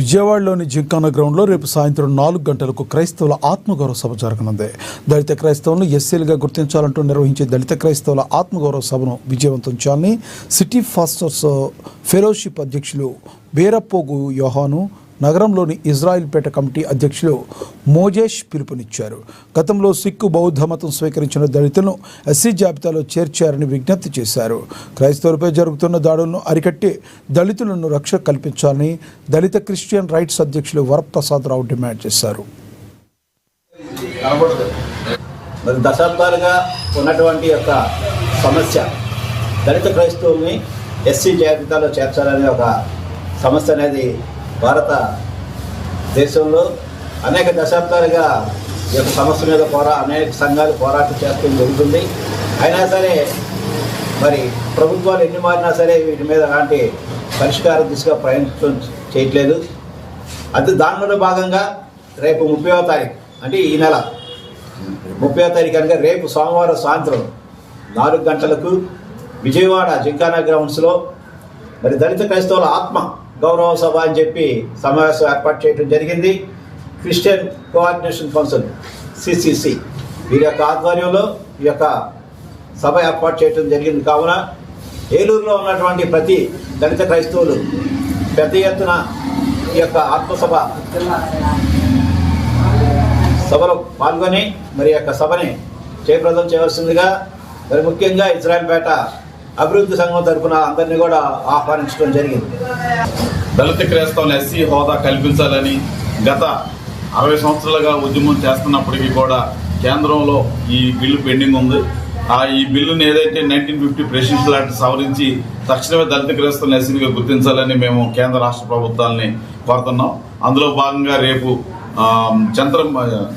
విజయవాడలోని జింకానా గ్రౌండ్లో రేపు సాయంత్రం 4 గంటలకు క్రైస్తవుల ఆత్మగౌరవ సభ జరగనుంది. దళిత క్రైస్తవులను ఎస్సీలుగా గుర్తించాలంటూ నిర్వహించే దళిత క్రైస్తవుల ఆత్మగౌరవ సభను విజయవంతం చేయాలని సిటీ ఫాస్టర్స్ ఫెలోషిప్ అధ్యక్షులు బేరపోగు యోహాను, నగరంలోని ఇజ్రాయిల్పేట కమిటీ అధ్యక్షులు మోజేష్ పిలుపునిచ్చారు. గతంలో సిక్కు బౌద్ధ మతం స్వీకరించిన దళితులను ఎస్సీ జాబితాలో చేర్చారని విజ్ఞప్తి చేశారు. క్రైస్తవులపై జరుగుతున్న దాడులను అరికట్టి దళితులను రక్షణ కల్పించాలని దళిత క్రిస్టియన్ రైట్స్ అధ్యక్షులు వరప్రసాదరావు డిమాండ్ చేశారు. దశాబ్దాలుగా ఉన్నటువంటి యొక్క సమస్య దళిత క్రైస్తవుల్ని ఎస్సీ జాబితాలో చేర్చాలనే ఒక సమస్య అనేది భారతదేశంలో అనేక దశాబ్దాలుగా ఈ యొక్క సమస్య మీద అనేక సంఘాలు పోరాటం చేస్తూ జరుగుతుంది. అయినా సరే మరి ప్రభుత్వాలు ఎన్ని మారినా సరే వీటి మీద అలాంటి పరిష్కార దిశగా ప్రయత్నం చేయట్లేదు. అది దానిలో భాగంగా రేపు 30వ తారీఖు అంటే ఈ నెల 30వ తారీఖు అనగా రేపు సోమవారం సాయంత్రం 4 గంటలకు విజయవాడ జింకానా గ్రౌండ్స్లో మరి దళిత క్రైస్తవుల ఆత్మ గౌరవ సభ అని చెప్పి సమావేశం ఏర్పాటు చేయడం జరిగింది. క్రిస్టియన్ కోఆర్డినేషన్ కౌన్సిల్ సిసిసి వీరి యొక్క ఆధ్వర్యంలో ఈ యొక్క సభ ఏర్పాటు చేయడం జరిగింది. కావున ఏలూరులో ఉన్నటువంటి ప్రతి దళిత క్రైస్తవులు పెద్ద ఎత్తున ఈ యొక్క సభలో పాల్గొని మరి యొక్క సభని జయప్రదం చేయవలసిందిగా మరి ముఖ్యంగా ఇజ్రాయిల్పేట అభివృద్ధి సంఘం తరఫున అందరినీ కూడా ఆహ్వానించడం జరిగింది. దళిత క్రైస్తవులు ఎస్సీ హోదా కల్పించాలని గత 60 సంవత్సరాలుగా ఉద్యమం చేస్తున్నప్పటికీ కూడా కేంద్రంలో ఈ బిల్లు పెండింగ్ ఉంది. ఈ బిల్లును ఏదైతే 1950 ప్రెసిడెన్షియల్ యాక్ట్ సవరించి తక్షణమే దళిత క్రైస్తవులను ఎస్సీగా గుర్తించాలని మేము కేంద్ర రాష్ట్ర ప్రభుత్వాలని కోరుతున్నాం. అందులో భాగంగా రేపు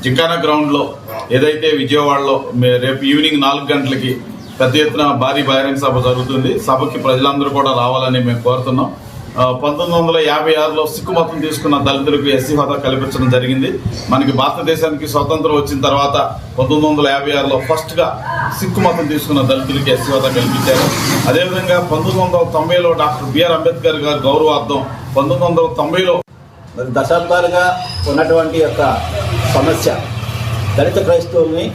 జింకానా గ్రౌండ్లో ఏదైతే విజయవాడలో రేపు ఈవినింగ్ 4 గంటలకి పెద్ద ఎత్తున భారీ బహిరంగ సభ జరుగుతుంది. సభకి ప్రజలందరూ కూడా రావాలని మేము కోరుతున్నాం. 1956లో సిక్కు మతం తీసుకున్న దళితులకు ఎస్సీ హోదా కల్పించడం జరిగింది. మనకి భారతదేశానికి స్వతంత్రం వచ్చిన తర్వాత 1956లో ఫస్ట్గా సిక్కు మతం తీసుకున్న దళితులకి ఎస్సీ హోదా కల్పించారు. అదేవిధంగా 1990లో డాక్టర్ బిఆర్ అంబేద్కర్ గారి గౌరవార్థం 1990లో మరి దశాబ్దాలుగా ఉన్నటువంటి యొక్క సమస్య దళిత క్రైస్తవుల్ని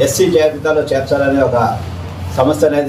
ఎస్సీ జాబితాలో చేర్చాలనే ఒక సమస్య అనేది